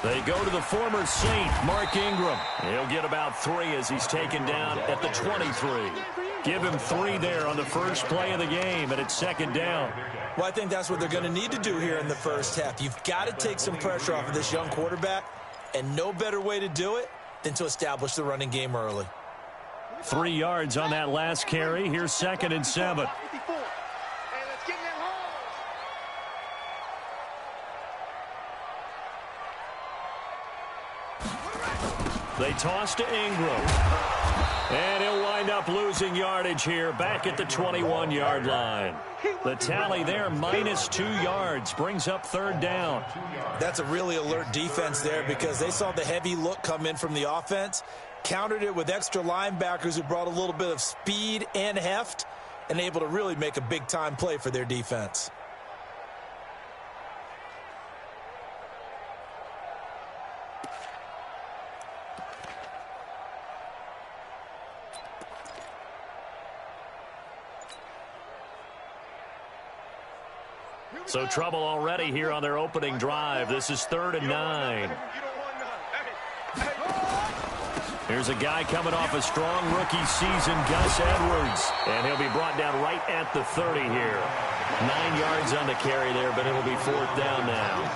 They go to the former Saint, Mark Ingram. He'll get about 3 as he's taken down at the 23. Give him 3 there on the first play of the game, and it's second down. Well, I think that's what they're going to need to do here in the first half. You've got to take some pressure off of this young quarterback, and no better way to do it than to establish the running game early. 3 yards on that last carry. Here's 2nd and 7. They toss to Ingram. And he'll wind up losing yardage here back at the 21-yard line. The tally there, -2 yards, brings up 3rd down. That's a really alert defense there because they saw the heavy look come in from the offense, countered it with extra linebackers who brought a little bit of speed and heft, and able to really make a big-time play for their defense. So trouble already here on their opening drive. This is 3rd and 9. Here's a guy coming off a strong rookie season, Gus Edwards. And he'll be brought down right at the 30 here. 9 yards on the carry there, but it'll be 4th down now.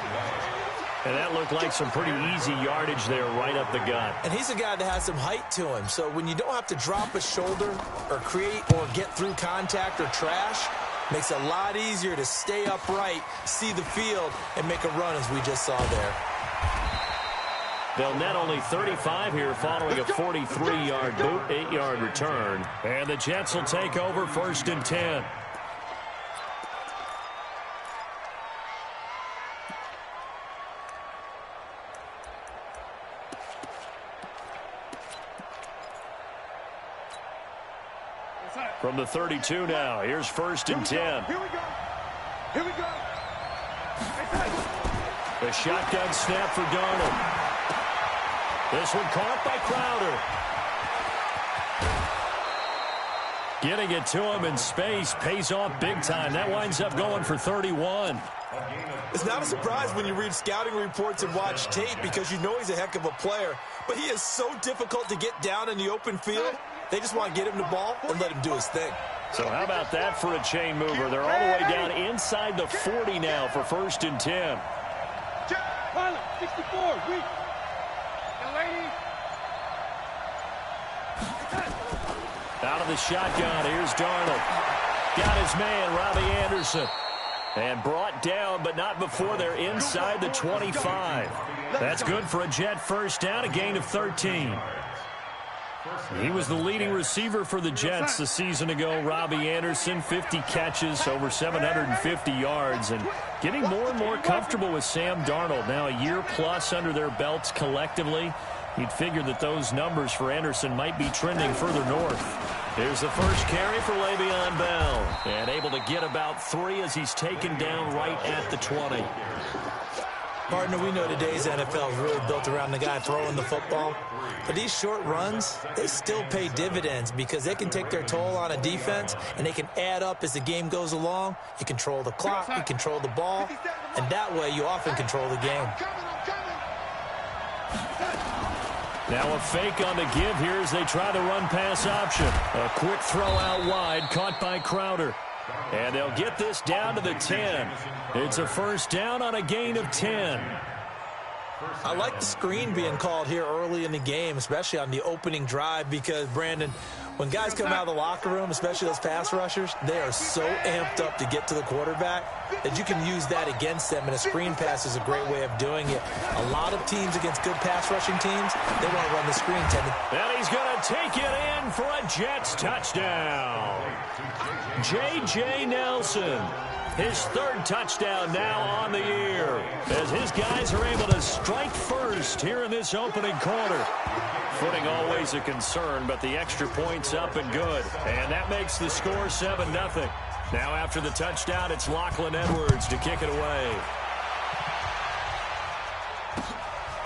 And that looked like some pretty easy yardage there right up the gut. And he's a guy that has some height to him. So when you don't have to drop a shoulder or create or get through contact or trash, makes it a lot easier to stay upright, see the field, and make a run as we just saw there. They'll net only 35 here following a 43-yard boot, 8-yard return. And the Jets will take over 1st and 10. From the 32 now, here's 1st and 10. Here we go. Here we go. The shotgun snap for Darnold. This one caught by Crowder. Getting it to him in space pays off big time. That winds up going for 31. It's not a surprise when you read scouting reports and watch tape because you know he's a heck of a player. But he is so difficult to get down in the open field. They just want to get him the ball and let him do his thing. So how about that for a chain mover? They're all the way down inside the 40 now for 1st and 10. Pilot, 64, weak. Young lady. Out of the shotgun, here's Darnold. Got his man, Robbie Anderson. And brought down, but not before they're inside the 25. That's good for a Jet first down, a gain of 13. He was the leading receiver for the Jets a season ago. Robbie Anderson, 50 catches, over 750 yards, and getting more and more comfortable with Sam Darnold. Now a year plus under their belts collectively. You'd figure that those numbers for Anderson might be trending further north. Here's the first carry for Le'Veon Bell, and able to get about 3 as he's taken down right at the 20. Partner, we know today's NFL is really built around the guy throwing the football. But these short runs, they still pay dividends because they can take their toll on a defense and they can add up as the game goes along. You control the clock, you control the ball, and that way you often control the game. Now a fake on the give here as they try the run-pass option. A quick throw out wide, caught by Crowder. And they'll get this down to the 10. It's a first down on a gain of 10. I like the screen being called here early in the game, especially on the opening drive, because, Brandon, when guys come out of the locker room, especially those pass rushers, they are so amped up to get to the quarterback that you can use that against them, and a screen pass is a great way of doing it. A lot of teams against good pass rushing teams, they want to run the screen tendon. And he's going to take it in for a Jets touchdown. J.J. Nelson. His 3rd touchdown now on the year as his guys are able to strike first here in this opening quarter. Footing always a concern, but the extra point's up and good. And that makes the score 7-0. Now after the touchdown, it's Lachlan Edwards to kick it away.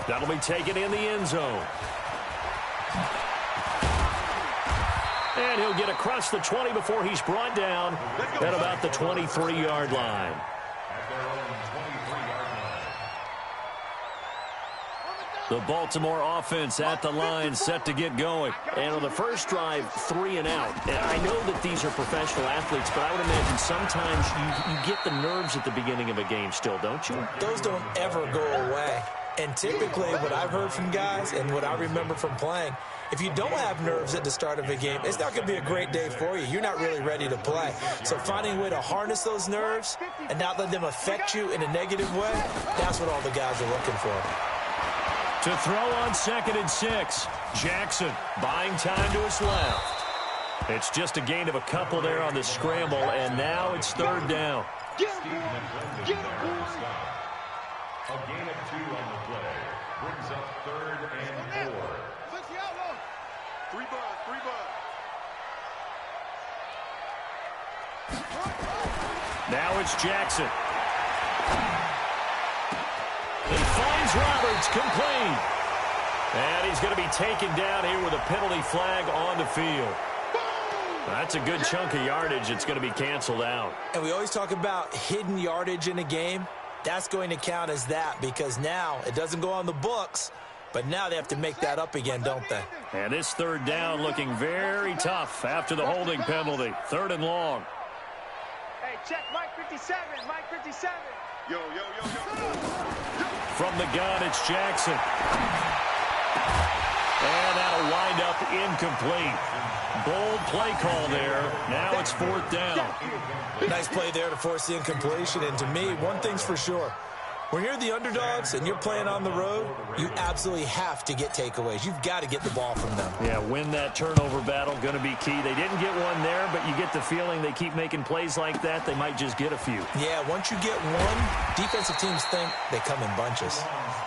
That'll be taken in the end zone. And he'll get across the 20 before he's brought down at about the 23-yard line. The Baltimore offense at the line, set to get going. And on the first drive, 3 and out. And I know that these are professional athletes, but I would imagine sometimes you get the nerves at the beginning of a game still, don't you? Those don't ever go away. And typically what I've heard from guys and what I remember from playing, if you don't have nerves at the start of a game, it's not going to be a great day for you. You're not really ready to play. So finding a way to harness those nerves and not let them affect you in a negative way, that's what all the guys are looking for. To throw on 2nd and 6. Jackson buying time to his left. It's just a gain of a couple there on the scramble, and now it's 3rd down. Get him, boy. Get him, boy. A gain of 2 on the play brings up 3rd and 4. Switch the outlaw. 3 bud. Now it's Jackson. He finds Roberts, complete. And he's going to be taken down here with a penalty flag on the field. That's a good chunk of yardage. It's going to be canceled out. And we always talk about hidden yardage in a game. That's going to count as that because now it doesn't go on the books, but now they have to make that up again, don't they? And this 3rd down looking very tough after the holding penalty. 3rd and long. Hey, check Mike 57. Mike 57. Yo. From the gun, it's Jackson. And that'll wind up incomplete. Bold play call there. Now it's 4th down. Nice play there to force the incompletion. And to me, one thing's for sure. When you're the underdogs and you're playing on the road, you absolutely have to get takeaways. You've got to get the ball from them. Yeah, win that turnover battle, going to be key. They didn't get one there, but you get the feeling they keep making plays like that, they might just get a few. Yeah, once you get one, defensive teams think they come in bunches.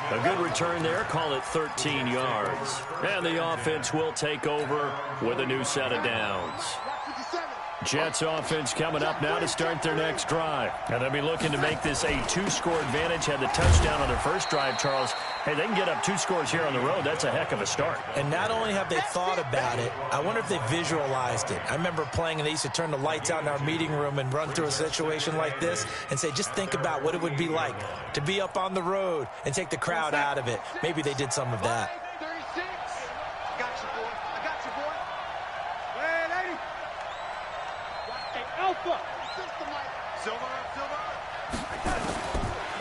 A good return there, call it 13 yards. And the offense will take over with a new set of downs. Jets offense coming up now to start their next drive. And they'll be looking to make this a 2-score advantage. Had the touchdown on their first drive, Charles. Hey, they can get up 2 scores here on the road. That's a heck of a start. And not only have they thought about it, I wonder if they visualized it. I remember playing and they used to turn the lights out in our meeting room and run through a situation like this and say, just think about what it would be like to be up on the road and take the crowd out of it. Maybe they did some of that. 36. I got you, boy. Hey, lady. Alpha. Silver.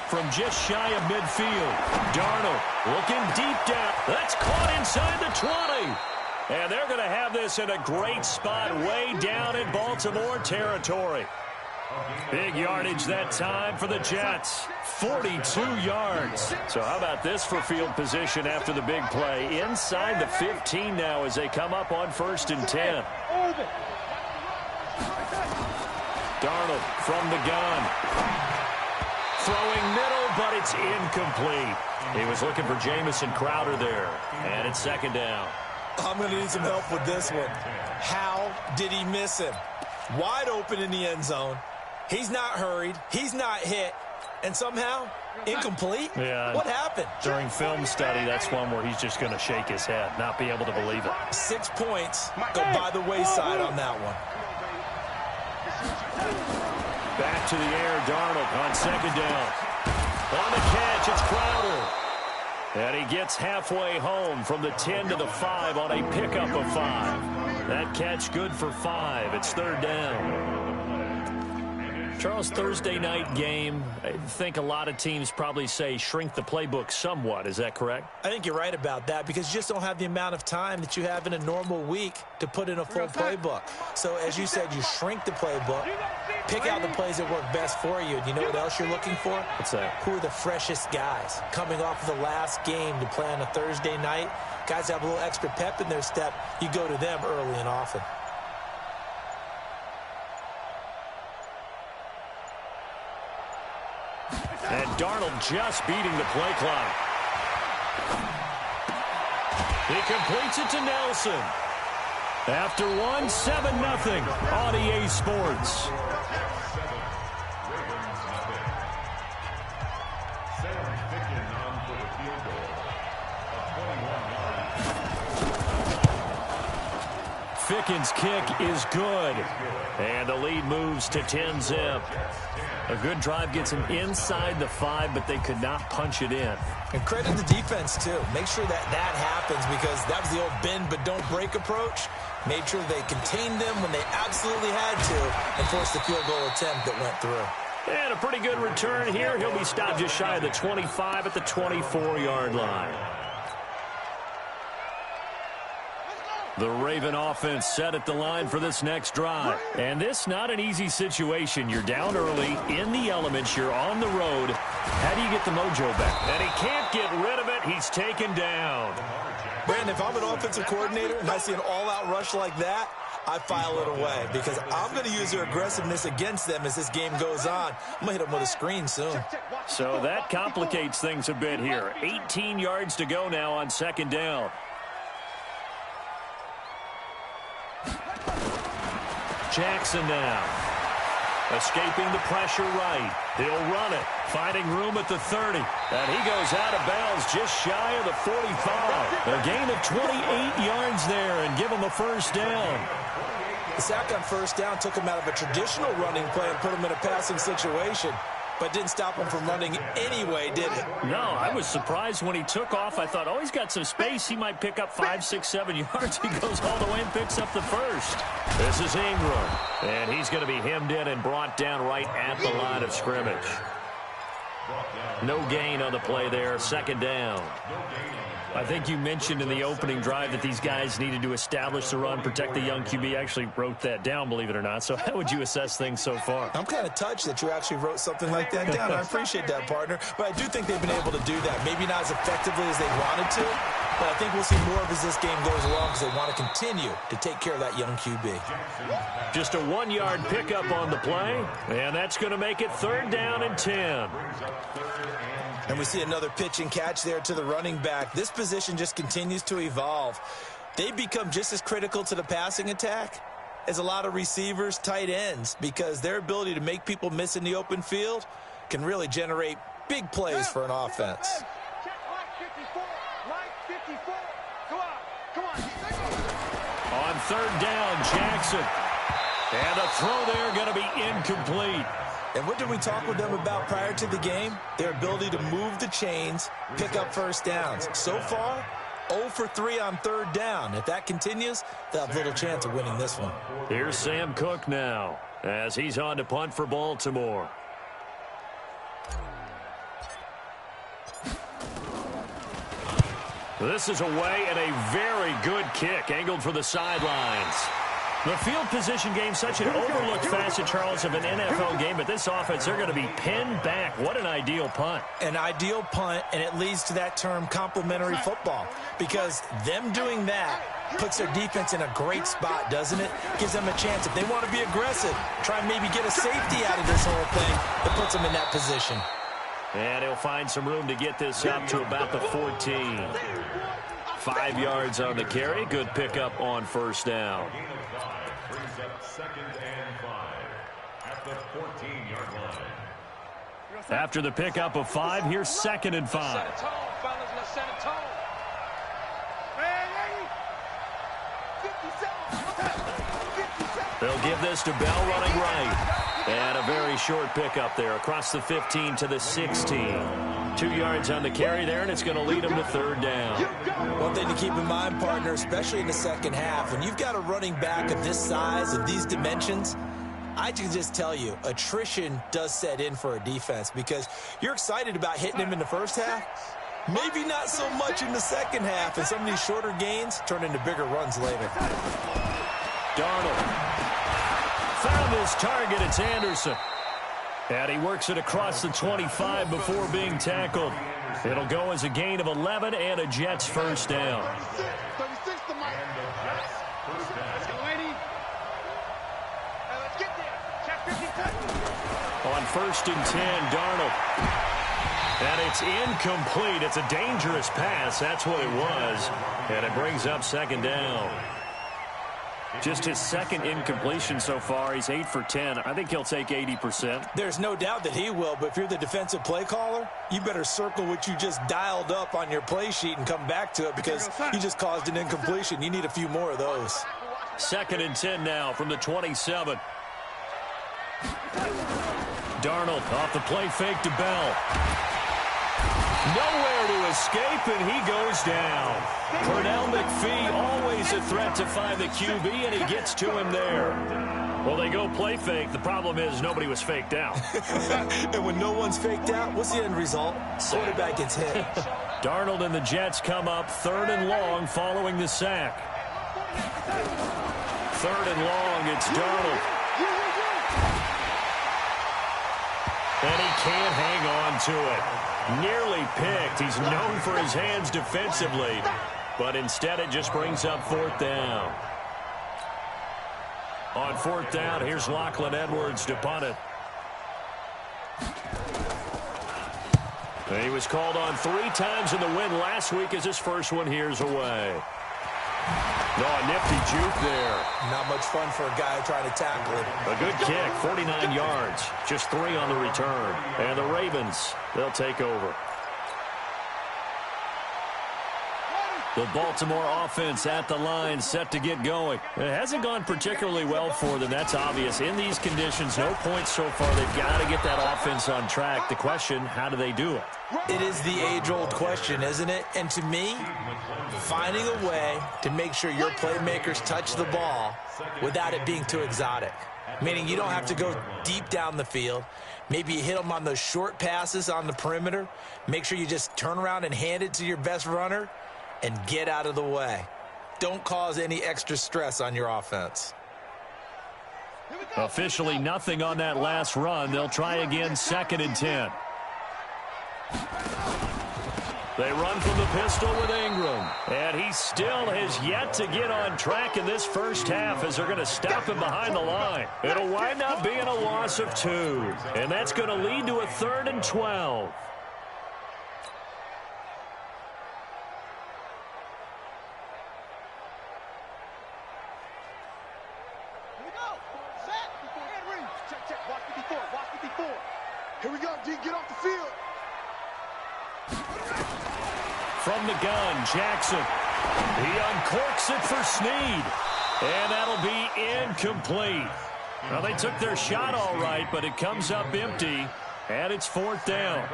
From just shy of midfield, Darnold looking deep down. That's caught inside the 20. And they're going to have this in a great spot way down in Baltimore territory. Big yardage that time for the Jets. 42 yards. So how about this for field position after the big play? Inside the 15 now as they come up on 1st and 10. Darnold from the gun. Throwing middle, but it's incomplete. He was looking for Jamison Crowder there. And it's 2nd down. I'm going to need some help with this one. How did he miss him? Wide open in the end zone. He's not hurried. He's not hit. And somehow, incomplete? Yeah. What happened? During film study, that's one where he's just going to shake his head, not be able to believe it. 6 points go by the wayside on that one. Back to the air, Darnold on 2nd down. On the catch, it's Crowder. And he gets halfway home from the 10 to the 5 on a pickup of 5. That catch good for 5. It's 3rd down. Charles, Thursday night game, I think a lot of teams probably say shrink the playbook somewhat. Is that correct? I think you're right about that because you just don't have the amount of time that you have in a normal week to put in a full playbook. So as you said, you shrink the playbook, pick out the plays that work best for you. And you know what else you're looking for? What's that? Who are the freshest guys coming off of the last game to play on a Thursday night? Guys have a little extra pep in their step. You go to them early and often. And Darnold just beating the play clock. He completes it to Nelson. After one, 7-0 on EA Sports. Ficken's kick is good. And the lead moves to 10-zip. A good drive gets them inside the 5, but they could not punch it in. And credit the defense, too. Make sure that happens, because that was the old bend but don't break approach. Made sure they contained them when they absolutely had to and forced the field goal attempt that went through. And a pretty good return here. He'll be stopped just shy of the 25 at the 24-yard line. The Raven offense set at the line for this next drive. And this not an easy situation. You're down early, in the elements, you're on the road. How do you get the mojo back? And he can't get rid of it. He's taken down. Brandon, if I'm an offensive coordinator and I see an all-out rush like that, I file it away, because I'm going to use their aggressiveness against them as this game goes on. I'm going to hit them with a screen soon. So that complicates things a bit here. 18 yards to go now on second down. Jackson now. Escaping the pressure right. He'll run it. Finding room at the 30. And he goes out of bounds just shy of the 45. A gain of 28 yards there and give him a first down. The sack on first down took him out of a traditional running play and put him in a passing situation, but didn't stop him from running anyway, did it? No, I was surprised when he took off. I thought, oh, he's got some space. He might pick up 5, 6, 7 yards. He goes all the way and picks up the first. This is Ingram, and he's going to be hemmed in and brought down right at the line of scrimmage. No gain on the play there, second down. I think you mentioned in the opening drive that these guys needed to establish the run, protect the young QB. I actually wrote that down, believe it or not. So how would you assess things so far? I'm kind of touched that you actually wrote something like that down. I appreciate that, partner. But I do think they've been able to do that. Maybe not as effectively as they wanted to, but I think we'll see more of as this game goes along, because they want to continue to take care of that young QB. Just a 1-yard pickup on the play, and that's going to make it third down and 10. And we see another pitch and catch there to the running back. This position just continues to evolve. They've become just as critical to the passing attack as a lot of receivers, tight ends, because their ability to make people miss in the open field can really generate big plays for an offense. On third down, Jackson. And a throw there going to be incomplete. And what did we talk with them about prior to the game? Their ability to move the chains, pick up first downs. So far, 0 for 3 on third down. If that continues, they'll have little chance of winning this one. Here's Sam Cook now, as he's on to punt for Baltimore. This is away and a very good kick, angled for the sidelines. The field position game, such an overlooked facet, Charles, of an NFL game, but this offense, they're going to be pinned back. What an ideal punt. An ideal punt, and it leads to that term complementary football, because them doing that puts their defense in a great spot, doesn't it? Gives them a chance, if they want to be aggressive, try and maybe get a safety out of this whole thing, that puts them in that position. And he'll find some room to get this up to about the 14. 5 yards on the carry. Good pickup on first down. Brings up second and 5 at the 14-yard line. After the pickup of 5, here's second and 5. They'll give this to Bell running right. And a very short pickup there across the 15 to the 16. 2 yards on the carry there, and it's going to lead them to third down. One thing to keep in mind, partner, especially in the second half, when you've got a running back of this size and these dimensions, I can just tell you, attrition does set in for a defense, because you're excited about hitting him in the first half. Maybe not so much in the second half, and some of these shorter gains turn into bigger runs later. Darnold found his target. It's Anderson. And he works it across the 25 before being tackled. It'll go as a gain of 11 and a Jets first down. On first and 10, Darnold. And it's incomplete. It's a dangerous pass. That's what it was. And it brings up second down. Just his second incompletion so far. He's 8 for 10. I think he'll take 80%. There's no doubt that he will, but if you're the defensive play caller, you better circle what you just dialed up on your play sheet and come back to it, because you just caused an incompletion. You need a few more of those. 2nd and 10 now from the 27. Darnold off the play fake to Bell. Nowhere to escape, and he goes down. Pernell McPhee, always a threat to find the QB, and he gets to him there. Well, they go play fake. The problem is nobody was faked out. And when no one's faked out, what's the end result? Quarterback gets hit. Darnold and the Jets come up 3rd and long following the sack. 3rd and long, it's Darnold. And he can't hang on to it. Nearly picked. He's known for his hands defensively, but instead it just brings up 4th down. On 4th down, here's Lachlan Edwards to punt it. He was called on 3 times in the win last week as his first one here's away. No, a nifty juke there. Not much fun for a guy trying to tackle him. A good kick, 49 yards. Just 3 on the return. And the Ravens, they'll take over. The Baltimore offense at the line, set to get going. It hasn't gone particularly well for them. That's obvious. In these conditions, no points so far. They've got to get that offense on track. The question, how do they do it? It is the age-old question, isn't it? And to me, finding a way to make sure your playmakers touch the ball without it being too exotic. Meaning you don't have to go deep down the field. Maybe you hit them on those short passes on the perimeter. Make sure you just turn around and hand it to your best runner and get out of the way. Don't cause any extra stress on your offense. Officially nothing on that last run. They'll try again 2nd and 10. They run from the pistol with Ingram. And he still has yet to get on track in this first half as they're going to stop him behind the line. It'll wind up being a loss of 2. And that's going to lead to a 3rd and 12. Here we go, D. Get off the field. From the gun, Jackson. He uncorks it for Snead. And that'll be incomplete. Well, they took their shot all right, but it comes up empty. And it's 4th down.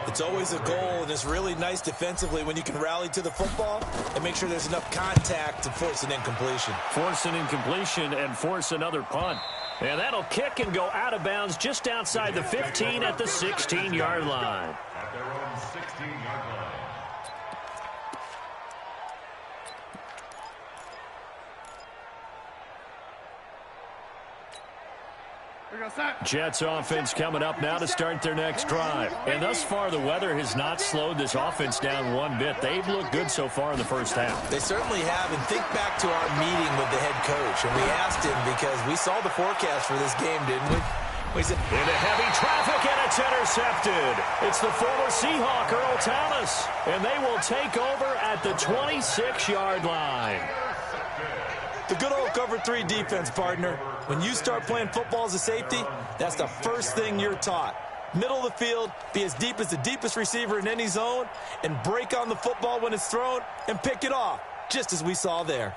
It's always a goal, and it's really nice defensively when you can rally to the football and make sure there's enough contact to force an incompletion. Force an incompletion and force another punt. And that'll kick and go out of bounds just outside the 15 at the 16-yard line. At their own 16-yard line. Jets offense coming up now to start their next drive. And thus far, the weather has not slowed this offense down one bit. They've looked good so far in the first half. They certainly have. And think back to our meeting with the head coach. And we asked him because we saw the forecast for this game, didn't we? We said, into heavy traffic, and it's intercepted. It's the former Seahawk, Earl Thomas. And they will take over at the 26-yard line. The good old cover 3 defense, partner. When you start playing football as a safety, that's the first thing you're taught. Middle of the field, be as deep as the deepest receiver in any zone, and break on the football when it's thrown and pick it off, just as we saw there.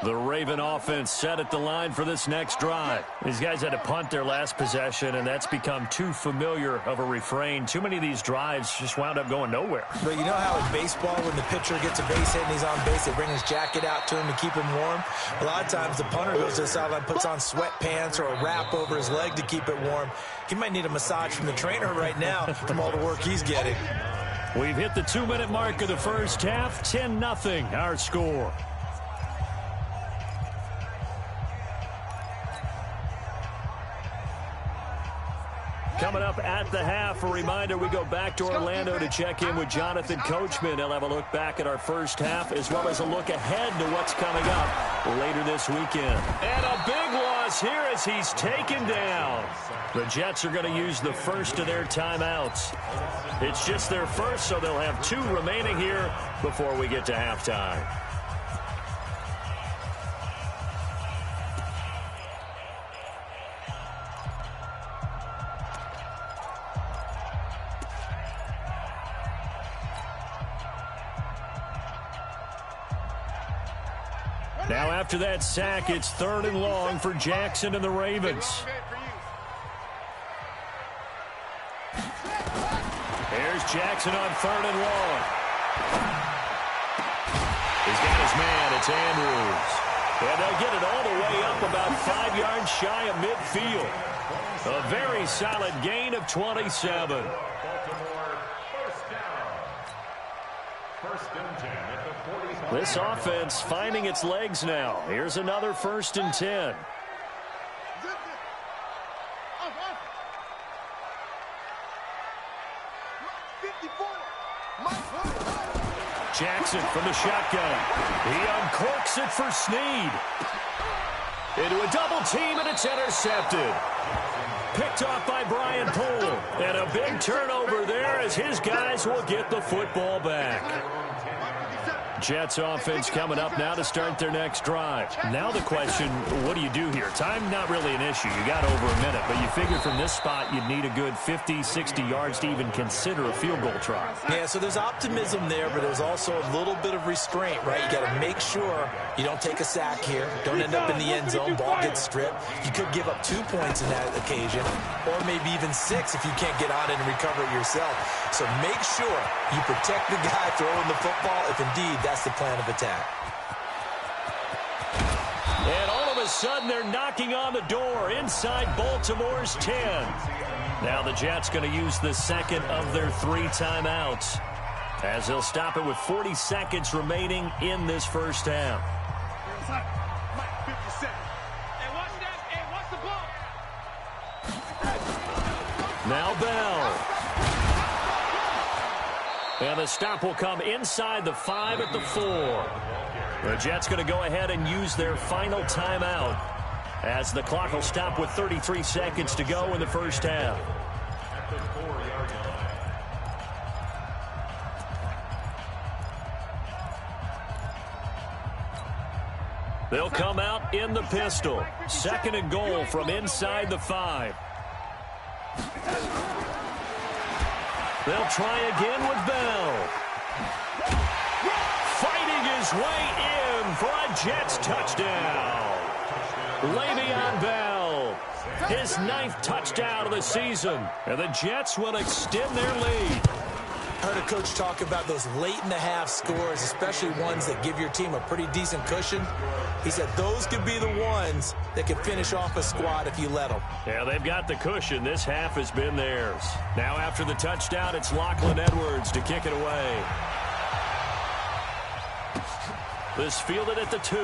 The Raven offense set at the line for this next drive. These guys had to punt their last possession, and that's become too familiar of a refrain. Too many of these drives just wound up going nowhere. But you know how in baseball, when the pitcher gets a base hit and he's on base, they bring his jacket out to him to keep him warm? A lot of times the punter goes to the sideline, puts on sweatpants or a wrap over his leg to keep it warm. He might need a massage from the trainer right now from all the work he's getting. We've hit the 2-minute mark of the first half. 10-0 our score. Coming up at the half, a reminder, we go back to Orlando to check in with Jonathan Coachman. He'll have a look back at our first half as well as a look ahead to what's coming up later this weekend. And a big loss here as he's taken down. The Jets are going to use the first of their timeouts. It's just their first, so they'll have 2 remaining here before we get to halftime. Now after that sack, it's 3rd and long for Jackson and the Ravens. Here's Jackson on 3rd and long. He's got his man. It's Andrews. And they'll get it all the way up about 5 yards shy of midfield. A very solid gain of 27. This offense finding its legs now. Here's another 1st and 10. Jackson from the shotgun. He uncorks it for Snead. Into a double team, and it's intercepted. Picked off by Brian Poole. And a big turnover there as his guys will get the football back. Jets offense coming up now to start their next drive. Now the question, what do you do here? Time not really an issue. You got over a minute, but you figure from this spot you'd need a good 50, 60 yards to even consider a field goal try. Yeah, so there's optimism there, but there's also a little bit of restraint, right? You got to make sure you don't take a sack here. Don't end up in the end zone. Ball gets stripped. You could give up 2 points in that occasion, or maybe even 6 if you can't get on it and recover it yourself. So make sure you protect the guy throwing the football if indeed that's the plan of attack. And all of a sudden, they're knocking on the door inside Baltimore's 10. Now the Jets going to use the second of their 3 timeouts as they'll stop it with 40 seconds remaining in this first half. Now Bell. And the stop will come inside the 5 at the 4. The Jets going to go ahead and use their final timeout as the clock will stop with 33 seconds to go in the first half. They'll come out in the pistol. 2nd and goal from inside the 5. They'll try again with Bell. Fighting his way in for a Jets touchdown. Le'Veon Bell, his 9th touchdown of the season. And the Jets will extend their lead. I heard a coach talk about those late-in-the-half scores, especially ones that give your team a pretty decent cushion. He said those could be the ones that can finish off a squad if you let them. Yeah, they've got the cushion. This half has been theirs. Now after the touchdown, it's Lachlan Edwards to kick it away. This fielded at the 2.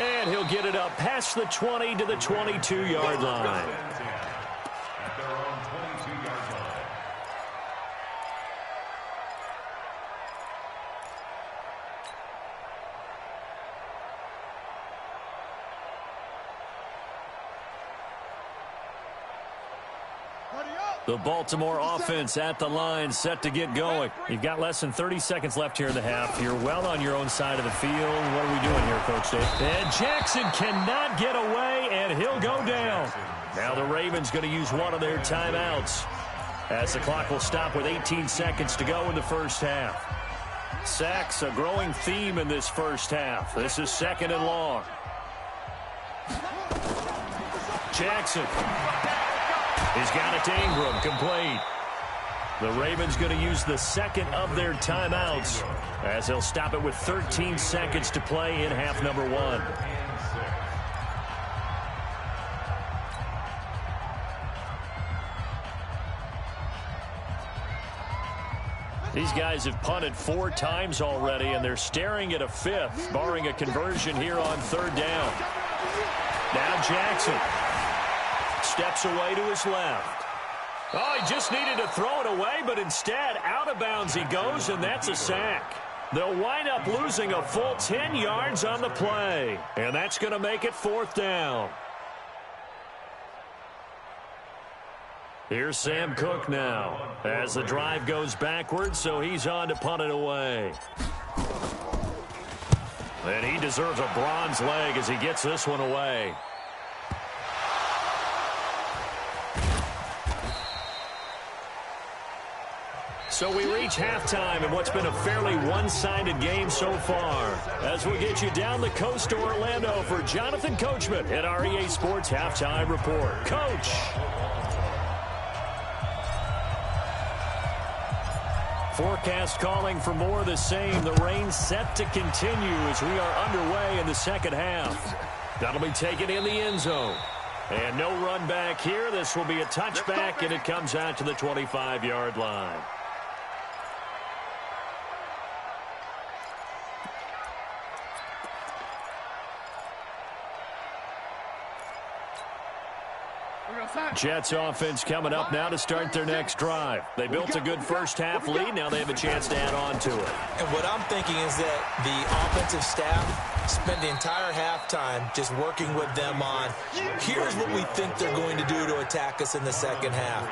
And he'll get it up past the 20 to the 22-yard line. The Baltimore offense at the line, set to get going. You've got less than 30 seconds left here in the half. You're well on your own side of the field. What are we doing here, Coach Dave? And Jackson cannot get away, and he'll go down. Now the Ravens going to use one of their timeouts as the clock will stop with 18 seconds to go in the first half. Sacks, a growing theme in this first half. This is 2nd and long. Jackson. He's got it to Ingram, complete. The Ravens going to use the 2nd of their timeouts as they'll stop it with 13 seconds to play in half number 1. These guys have punted 4 times already, and they're staring at a 5th, barring a conversion here on 3rd down. Now Jackson. Steps away to his left. Oh, he just needed to throw it away, but instead, out of bounds he goes, and that's a sack. They'll wind up losing a full 10 yards on the play, and that's going to make it 4th down. Here's Sam Cook now as the drive goes backwards, so he's on to punt it away. And he deserves a bronze leg as he gets this one away. So we reach halftime in what's been a fairly one-sided game so far. As we'll get you down the coast to Orlando for Jonathan Coachman at our EA Sports Halftime Report. Coach. Forecast calling for more of the same. The rain set to continue as we are underway in the second half. That'll be taken in the end zone. And no run back here. This will be a touchback, and it comes out to the 25-yard line. Jets offense coming up now to start their next drive. They built a good first-half lead. Now they have a chance to add on to it. And what I'm thinking is that the offensive staff spent the entire halftime just working with them on, here's what we think they're going to do to attack us in the second half.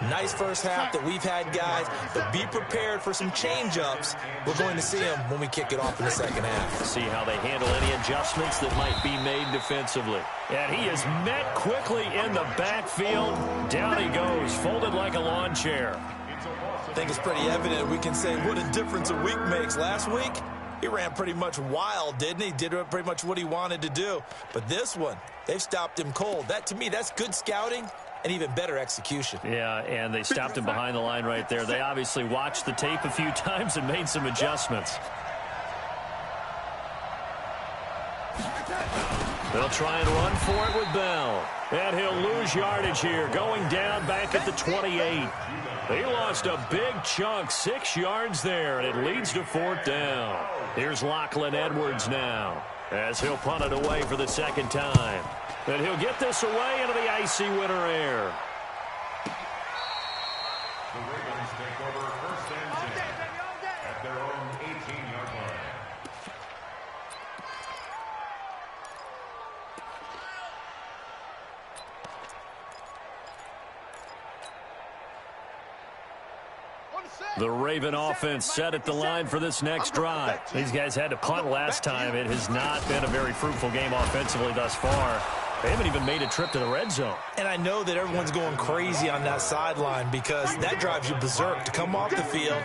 Nice first half that we've had, guys, but be prepared for some change-ups. We're going to see them when we kick it off in the second half. See how they handle any adjustments that might be made defensively. And he is met quickly in the backfield. Down he goes, folded like a lawn chair. I think it's pretty evident we can say what a difference a week makes. Last week, he ran pretty much wild, didn't he? Did pretty much what he wanted to do. But this one, they've stopped him cold. That, to me, that's good scouting and even better execution. Yeah, and they stopped him behind the line right there. They obviously watched the tape a few times and made some adjustments. They'll try and run for it with Bell. And he'll lose yardage here, going down back at the 28. He lost a big chunk, 6 yards there, and it leads to 4th down. Here's Lachlan Edwards now, as he'll punt it away for the second time. And he'll get this away into the icy winter air. The Ravens take over 1st and 10 at their own 18-yard line. The Raven offense set at the line for this next drive. These guys had to punt last time. It has not been a very fruitful game offensively thus far. They haven't even made a trip to the red zone. And I know that everyone's going crazy on that sideline because that drives you berserk to come off the field,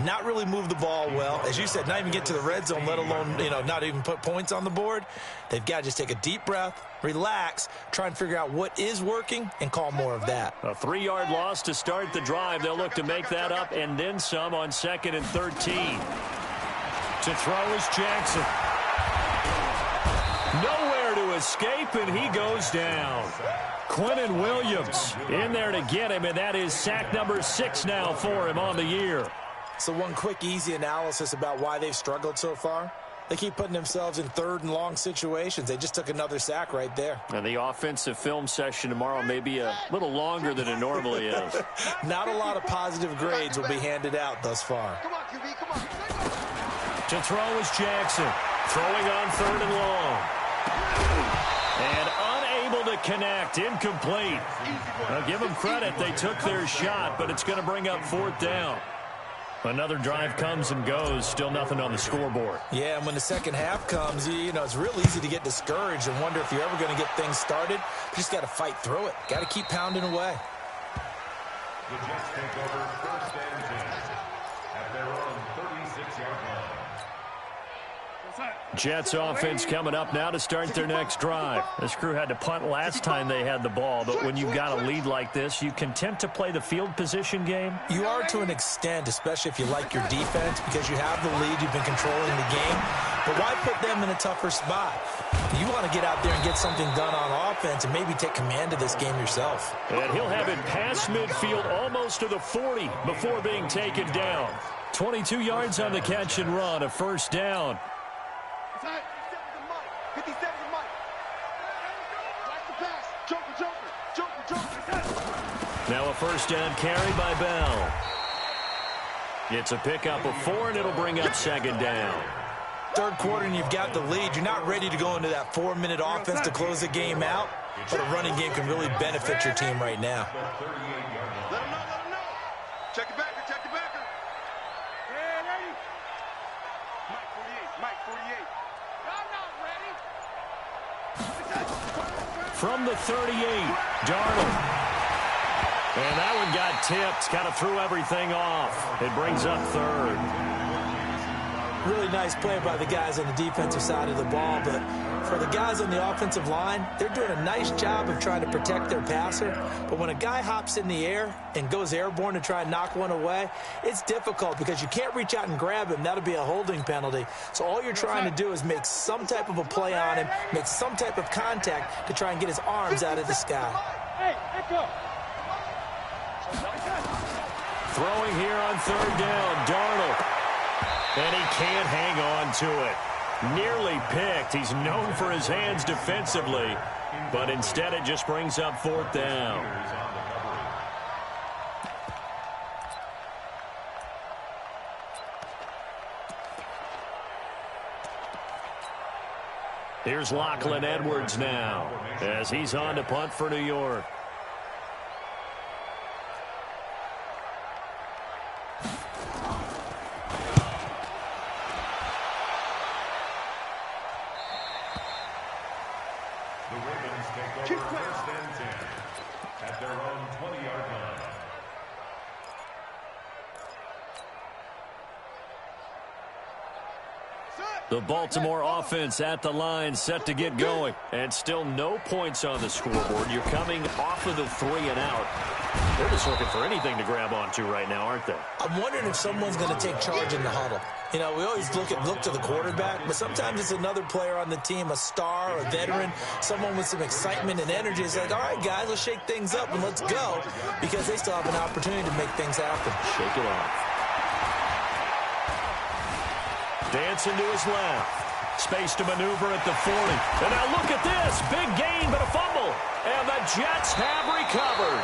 not really move the ball well. As you said, not even get to the red zone, let alone, not even put points on the board. They've got to just take a deep breath, relax, try and figure out what is working, and call more of that. A 3-yard loss to start the drive. They'll look to make that up and then some on 2nd and 13. To throw is Jackson. Nowhere to escape, and he goes down. Quinnen Williams in there to get him, and that is sack number 6 now for him on the year. So one quick, easy analysis about why they've struggled so far. They keep putting themselves in 3rd and long situations. They just took another sack right there. And the offensive film session tomorrow may be a little longer than it normally is. Not a lot of positive grades will be handed out thus far. Come on, QB, come on. To throw is Jackson. Throwing on 3rd and long. And unable to connect. Incomplete. Now give them credit. They took their shot, but it's going to bring up 4th down. Another drive comes and goes. Still nothing on the scoreboard. Yeah, and when the second half comes, it's real easy to get discouraged and wonder if you're ever going to get things started. You just got to fight through it. Got to keep pounding away. The Jets take over 1st and 10 at their own 36-yard line. Jets offense coming up now to start their next drive. This crew had to punt last time they had the ball, but when you've got a lead like this, you content to play the field position game? You are to an extent, especially if you like your defense, because you have the lead, you've been controlling the game. But why put them in a tougher spot? You want to get out there and get something done on offense and maybe take command of this game yourself. And he'll have it past midfield almost to the 40 before being taken down. 22 yards on the catch and run, a 1st down. 57 to Mike. Like the pass. Joker. Now a 1st down carry by Bell. It's a pickup of 4, and it'll bring up 2nd down. 3rd quarter, and you've got the lead. You're not ready to go into that 4-minute offense to close the game out, but a running game can really benefit your team right now. Let him know. Check the backer. Yeah, ready? Mike 48. I'm not ready. From the 38, Darnold. And that one got tipped, kind of threw everything off. It brings up third. Really nice play by the guys on the defensive side of the ball, but for the guys on the offensive line, they're doing a nice job of trying to protect their passer. But when a guy hops in the air and goes airborne to try and knock one away, it's difficult because you can't reach out and grab him. That'll be a holding penalty. So all you're trying to do is make some type of a play on him, make some type of contact to try and get his arms out of the sky. Hey, let go. Throwing here on third down, Darnold. And he can't hang on to it. Nearly picked. He's known for his hands defensively, but instead it just brings up fourth down. Here's Lachlan Edwards now as he's on to punt for New York. The Baltimore offense at the line, set to get going. And still no points on the scoreboard. You're coming off of the 3 and out. They're just looking for anything to grab onto right now, aren't they? I'm wondering if someone's going to take charge in the huddle. You know, we always look to the quarterback, but sometimes it's another player on the team, a star, a veteran, someone with some excitement and energy. It's like, all right, guys, let's shake things up and let's go, because they still have an opportunity to make things happen. Shake it off. Dancing to his left. Space to maneuver at the 40. And now look at this. Big gain, but a fumble. And the Jets have recovered.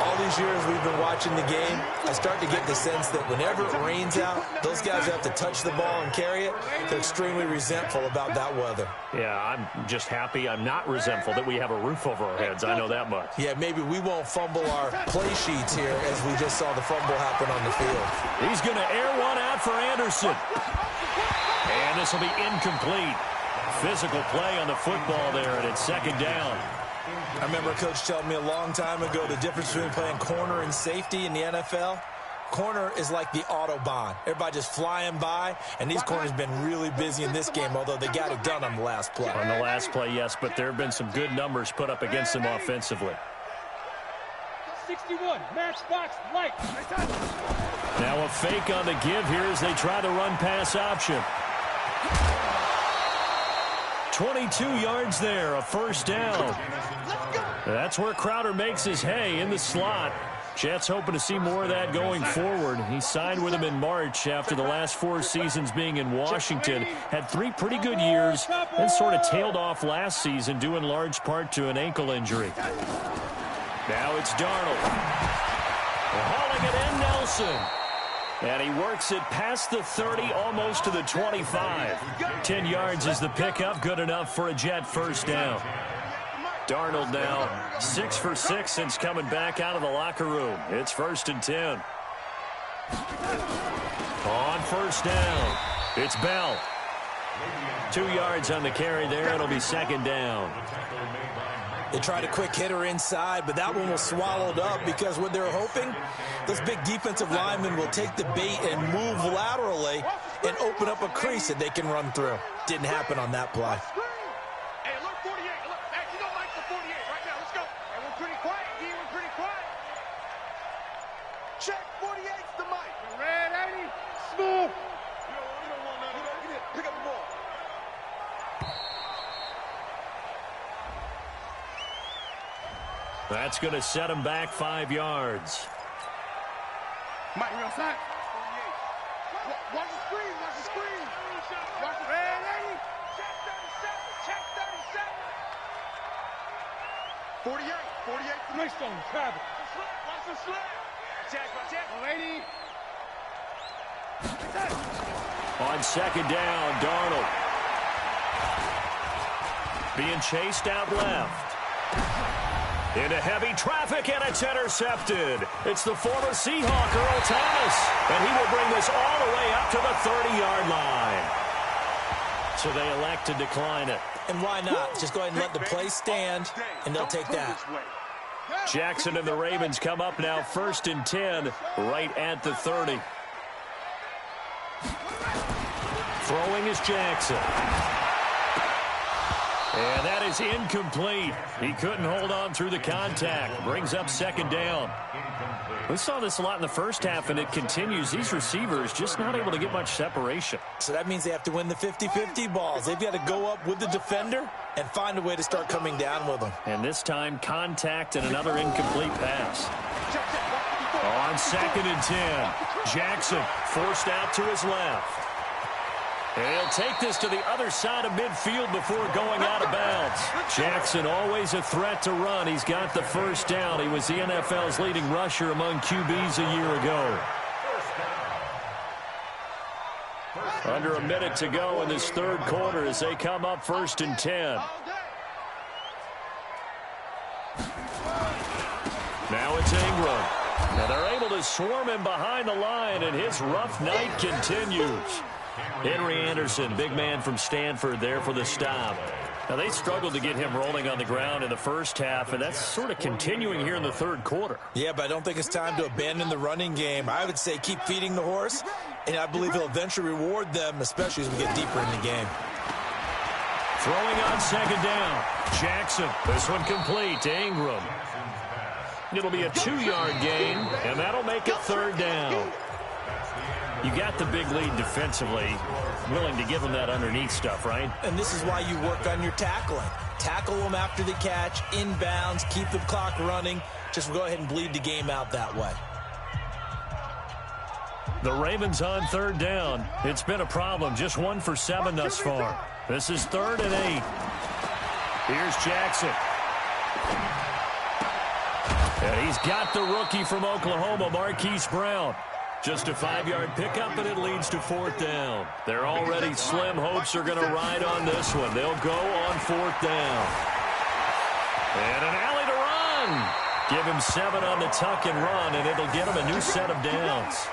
All these years we've been watching the game, I start to get the sense that whenever it rains out, those guys who have to touch the ball and carry it, they're extremely resentful about that weather. Yeah, I'm just happy I'm not resentful that we have a roof over our heads. I know that much. Yeah, maybe we won't fumble our play sheets here as we just saw the fumble happen on the field. He's going to air one out for Anderson. And this will be incomplete. Physical play on the football there, and it's second down. I remember a coach telling me a long time ago the difference between playing corner and safety in the NFL. Corner is like the Autobahn. Everybody just flying by, and these corners have been really busy in this game, although they got it done on the last play. On the last play, yes, but there have been some good numbers put up against them offensively. 61, matchbox, light. Now a fake on the give here as they try the run-pass option. 22 yards there, a first down. That's where Crowder makes his hay in the slot. Jets hoping to see more of that going forward. He signed with them in March after the last 4 seasons being in Washington. Had 3 pretty good years, then sort of tailed off last season due in large part to an ankle injury. Now it's Darnold. Hauling it in, Nelson. And he works it past the 30, almost to the 25. 10 yards is the pickup, good enough for a Jet first down. Darnold now 6 for 6 since coming back out of the locker room. It's 1st and 10. On first down, it's Bell. 2 yards on the carry there. It'll be second down. They tried a quick hitter inside, but that one was swallowed up because what they're hoping, those big defensive linemen will take the bait and move laterally and open up a crease that they can run through. Didn't happen on that play. Hey, look, 48. Look, hey, you don't like the 48 right now. Let's go. Hey, we're pretty quiet, D. We're pretty quiet. Check 48's the mic. Red 80. Smooth. You don't want nothing. Pick up the ball. That's going to set him back 5 yards. Mike, you're outside. 48. Watch the screen. Watch the screen. Watch the red 80. Check 37. Check 37. 48. 48. Greystone. Travis. Watch the slip. Check. Check. 80. On second down, Darnold. Being chased out left. Into heavy traffic, and it's intercepted. It's the former Seahawk, Earl Thomas, and he will bring this all the way up to the 30-yard line. So they elect to decline it. And why not? Just go ahead and let the play stand, and they'll take that. Jackson and the Ravens come up now 1st and 10 right at the 30. Throwing is Jackson. And that is incomplete. He couldn't hold on through the contact. Brings up 2nd down. We saw this a lot in the first half, and it continues. These receivers just not able to get much separation. So that means they have to win the 50-50 balls. They've got to go up with the defender and find a way to start coming down with them. And this time, contact and another incomplete pass. On 2nd and 10, Jackson forced out to his left. And he'll take this to the other side of midfield before going out of bounds. Jackson always a threat to run. He's got the 1st down. He was the NFL's leading rusher among QBs a year ago. Under a minute to go in this 3rd quarter as they come up 1st and 10. Now it's Ingram. Now they're able to swarm him behind the line, and his rough night continues. Henry Anderson, big man from Stanford, there for the stop. Now, they struggled to get him rolling on the ground in the first half, and that's sort of continuing here in the 3rd quarter. Yeah, but I don't think it's time to abandon the running game. I would say keep feeding the horse, and I believe he'll eventually reward them, especially as we get deeper in the game. Throwing on 2nd down. Jackson, this one complete to Ingram. It'll be a 2-yard gain, and that'll make it 3rd down. You got the big lead defensively, willing to give them that underneath stuff, right? And this is why you work on your tackling. Tackle them after the catch, inbounds, keep the clock running. Just go ahead and bleed the game out that way. The Ravens on 3rd down. It's been a problem, just 1 for 7 thus far. This is 3rd and 8. Here's Jackson. And he's got the rookie from Oklahoma, Marquise Brown. Just a 5-yard pickup, and it leads to 4th down. Their already slim hopes are going to ride on this one. They'll go on 4th down. And an alley to run. Give him 7 on the tuck and run, and it'll get him a new set of downs.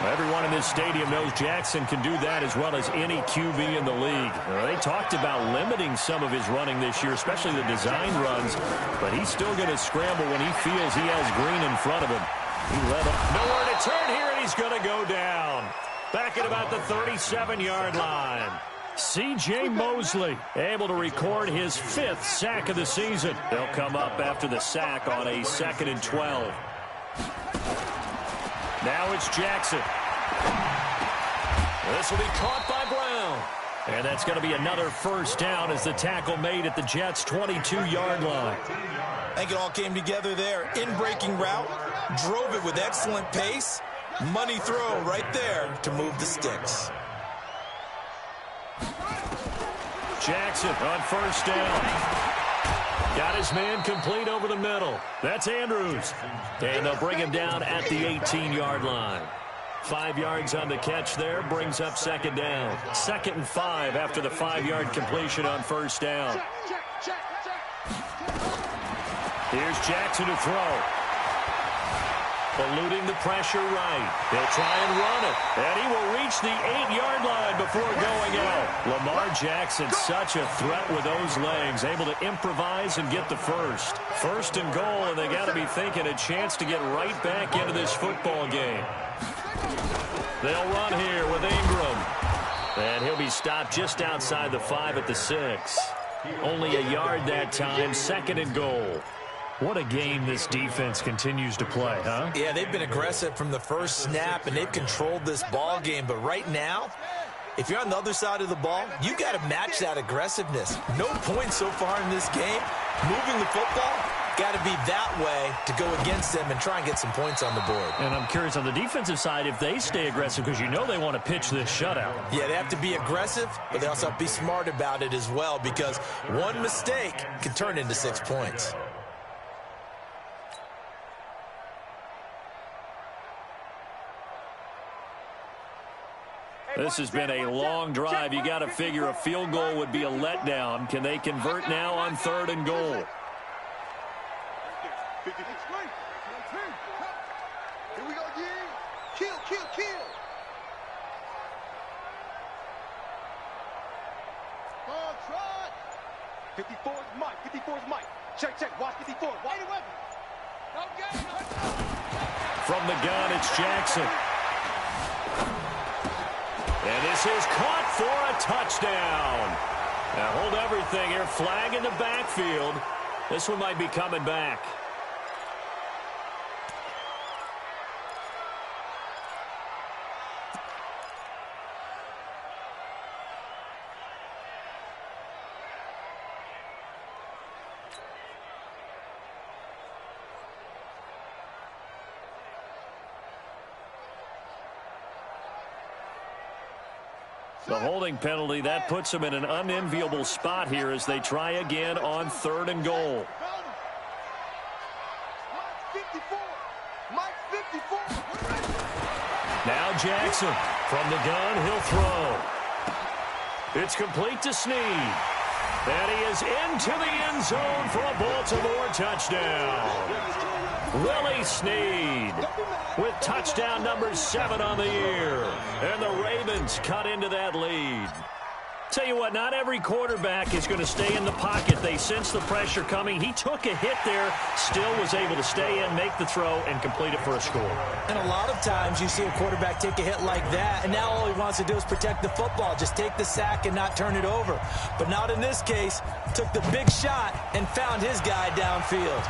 Everyone in this stadium knows Jackson can do that as well as any QB in the league. They talked about limiting some of his running this year, especially the design runs, but he's still going to scramble when he feels he has green in front of him. He let him. Nowhere to turn here, and he's going to go down. Back at about the 37-yard line. C.J. Mosley able to record his 5th sack of the season. They'll come up after the sack on a 2nd and 12. Now it's Jackson. This will be caught by Brown. And that's going to be another 1st down as the tackle made at the Jets' 22-yard line. I think it all came together there. In-breaking route, drove it with excellent pace. Money throw right there to move the sticks. Jackson on 1st down. Got his man complete over the middle. That's Andrews. And they'll bring him down at the 18-yard line. 5 yards on the catch there, brings up 2nd down. 2nd and 5 after the 5-yard completion on 1st down. Here's Jackson to throw. Eluding the pressure right. They'll try and run it. And he will reach the 8-yard line before going out. Lamar Jackson, such a threat with those legs. Able to improvise and get the 1st. 1st and goal, and they got to be thinking a chance to get right back into this football game. They'll run here with Ingram. And he'll be stopped just outside the 5 at the 6. Only a yard that time, 2nd and goal. What a game this defense continues to play, huh? Yeah, they've been aggressive from the first snap, and they've controlled this ball game. But right now, if you're on the other side of the ball, you got to match that aggressiveness. No points so far in this game. Moving the football, got to be that way to go against them and try and get some points on the board. And I'm curious on the defensive side if they stay aggressive, because you know they want to pitch this shutout. Yeah, they have to be aggressive, but they also have to be smart about it as well, because one mistake can turn into 6 points. This has been a long drive. You got to figure a field goal would be a letdown. Can they convert now on 3rd and goal? Here we go, yeah. Kill, kill, kill. On trot. 54 is Mike. 54 is Mike. Check, check. Watch 54. Watch the weapon. From the gun, it's Jackson. And this is caught for a touchdown. Now hold everything here. Flag in the backfield. This one might be coming back. The holding penalty, that puts them in an unenviable spot here as they try again on 3rd and goal. Now Jackson from the gun, he'll throw. It's complete to Snead. And he is into the end zone for a Baltimore touchdown. Willie Snead with touchdown number 7 on the year. And the Ravens cut into that lead. Tell you what, not every quarterback is going to stay in the pocket. They sense the pressure coming. He took a hit there, still was able to stay in, make the throw, and complete it for a score. And a lot of times you see a quarterback take a hit like that, and now all he wants to do is protect the football. Just take the sack and not turn it over. But not in this case. Took the big shot and found his guy downfield.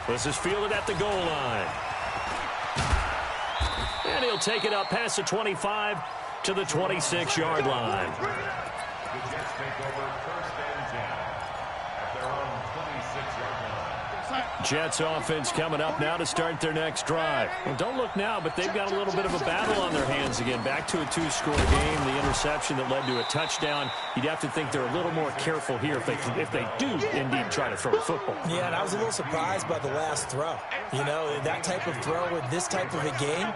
This is fielded at the goal line. And he'll take it up past the 25 to the 26-yard line. The Jets take over 1st and 10 at their own 26-yard line. Jets offense coming up now to start their next drive. Well, don't look now, but they've got a little bit of a battle on their hands again. Back to a 2-score game. The interception that led to a touchdown. You'd have to think they're a little more careful here if they do indeed try to throw the football. Yeah, and I was a little surprised by the last throw. You know, that type of throw in this type of a game,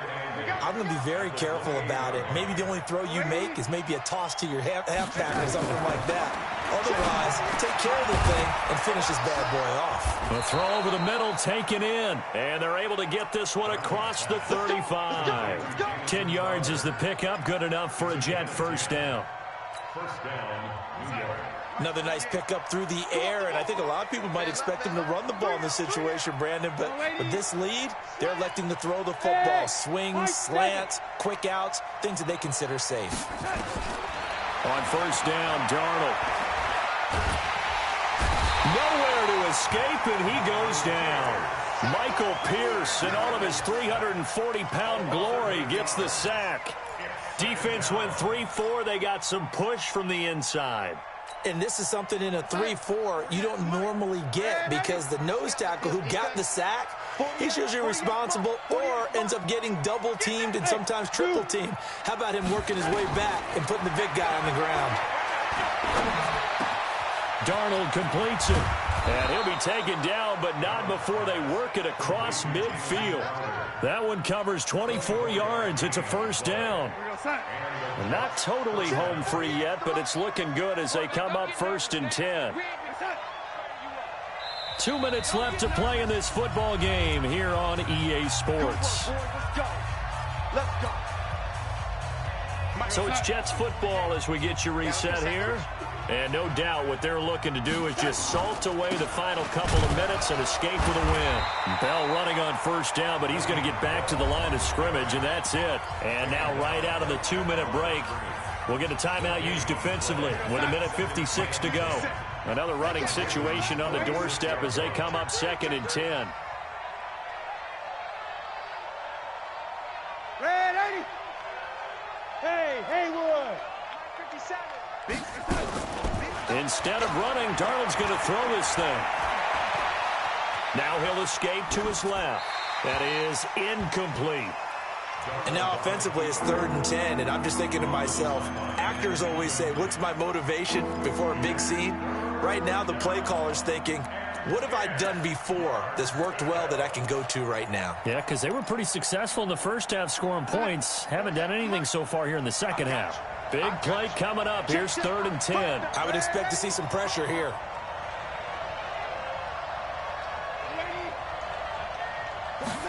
I'm going to be very careful about it. Maybe the only throw you make is maybe a toss to your halfback or something like that. Otherwise, take care of the thing and finish this bad boy off. The throw over the middle taken in, and they're able to get this one across the 35. 10 yards is the pickup, good enough for a Jet first down. First down, New York. Another nice pickup through the air, and I think a lot of people might expect him to run the ball in this situation, Brandon, but with this lead, they're electing to throw the football. Swings, slants, quick outs, things that they consider safe. On first down, Darnold. Nowhere to escape, and he goes down. Michael Pierce, in all of his 340-pound glory, gets the sack. Defense went 3-4. They got some push from the inside. And this is something in a 3-4 you don't normally get because the nose tackle who got the sack, he's usually responsible or ends up getting double-teamed and sometimes triple-teamed. How about him working his way back and putting the big guy on the ground? Darnold completes it. And he'll be taken down, but not before they work it across midfield. That one covers 24 yards. It's a first down. Not totally home free yet, but it's looking good as they come up 1st and 10. 2 minutes left to play in this football game here on EA Sports. So it's Jets football as we get you reset here. And no doubt what they're looking to do is just salt away the final couple of minutes and escape with a win. Bell running on first down, but he's going to get back to the line of scrimmage, and that's it. And now right out of the 2-minute break, we'll get a timeout used defensively with 1:56 to go. Another running situation on the doorstep as they come up 2nd and 10. Red 80. Hey, Haywood. 57. Instead of running, Darnold's going to throw this thing. Now he'll escape to his left. That is incomplete. And now offensively it's 3rd and 10, and I'm just thinking to myself, actors always say, what's my motivation before a big scene? Right now the play caller's thinking, what have I done before that's worked well that I can go to right now? Yeah, because they were pretty successful in the first half scoring points. Haven't done anything so far here in the second half. Big play coming up. Here's 3rd and 10. I would expect to see some pressure here.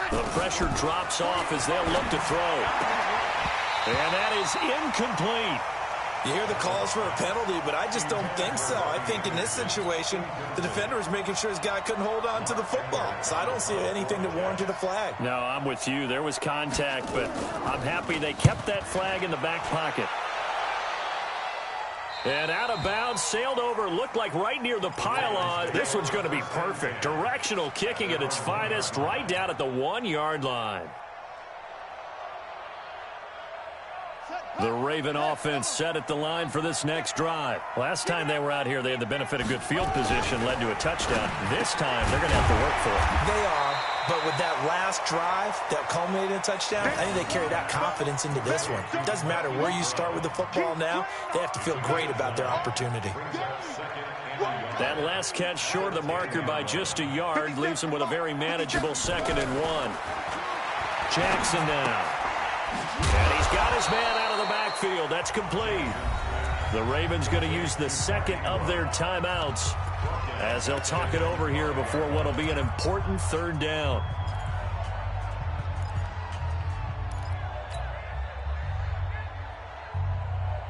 The pressure drops off as they'll look to throw. And that is incomplete. You hear the calls for a penalty, but I just don't think so. I think in this situation, the defender is making sure his guy couldn't hold on to the football. So I don't see anything that warranted a flag. No, I'm with you. There was contact, but I'm happy they kept that flag in the back pocket. And out of bounds, sailed over, looked like right near the pylon. This one's going to be perfect. Directional kicking at its finest, right down at the 1-yard line. The Raven offense set at the line for this next drive. Last time they were out here, they had the benefit of good field position, led to a touchdown. This time, they're going to have to work for it. They are, but with that last drive that culminated in a touchdown, I think they carry that confidence into this one. It doesn't matter where you start with the football now. They have to feel great about their opportunity. That last catch short of the marker by just a yard leaves them with a very manageable 2nd and 1. Jackson now. And he's got his man out of the backfield. That's complete. The Ravens going to use the second of their timeouts as they'll talk it over here before what will be an important 3rd down.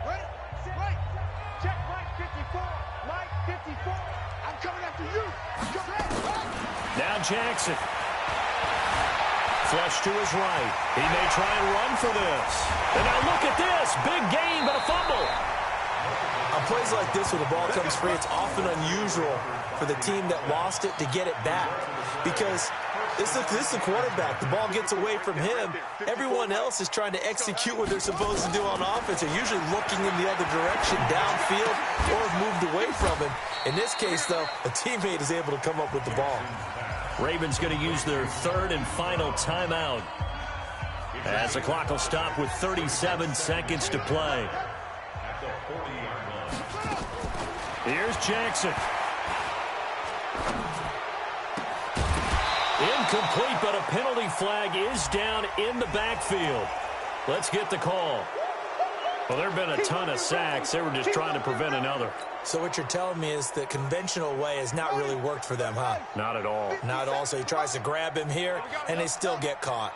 Right. Check Mike 54. Mike 54. I'm coming after you. Now Jackson. Flush to his right. He may try and run for this. And now look at this. Big gain, but a fumble. On plays like this where the ball comes free, it's often unusual for the team that lost it to get it back. Because this is the quarterback. The ball gets away from him. Everyone else is trying to execute what they're supposed to do on offense. They're usually looking in the other direction, downfield, or have moved away from him. In this case, though, a teammate is able to come up with the ball. Ravens going to use their 3rd and final timeout as the clock will stop with 37 seconds to play. Here's Jackson. Incomplete, but a penalty flag is down in the backfield. Let's get the call. Well, there have been a ton of sacks. They were just trying to prevent another. So what you're telling me is the conventional way has not really worked for them, huh? Not at all. Not at all. So he tries to grab him here, and they still get caught.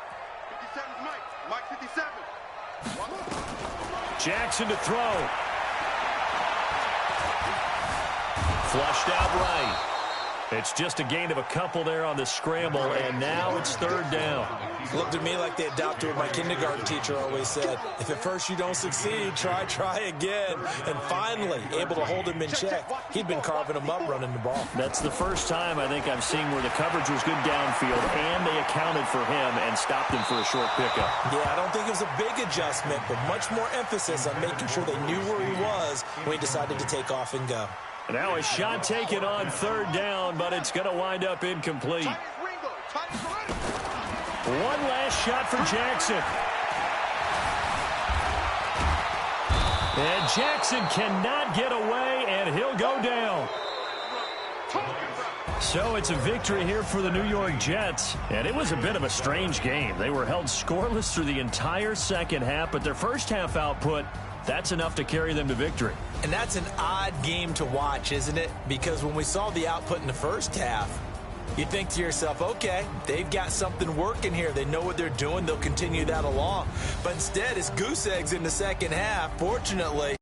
57's Mike. Mike 57. Jackson to throw. Flushed out right. It's just a gain of a couple there on the scramble, and now it's 3rd down. Looked to me like they adopted what my kindergarten teacher always said. If at first you don't succeed, try again. And finally, able to hold him in check. He'd been carving him up running the ball. That's the first time I think I've seen where the coverage was good downfield, and they accounted for him and stopped him for a short pickup. Yeah, I don't think it was a big adjustment, but much more emphasis on making sure they knew where he was when he decided to take off and go. Now a shot taken on 3rd down, but it's going to wind up incomplete. One last shot for Jackson. And Jackson cannot get away, and he'll go down. So it's a victory here for the New York Jets. And it was a bit of a strange game. They were held scoreless through the entire 2nd half, but their first half output, that's enough to carry them to victory. And that's an odd game to watch, isn't it? Because when we saw the output in the first half, you think to yourself, okay, they've got something working here. They know what they're doing. They'll continue that along. But instead, it's goose eggs in the 2nd half. Fortunately,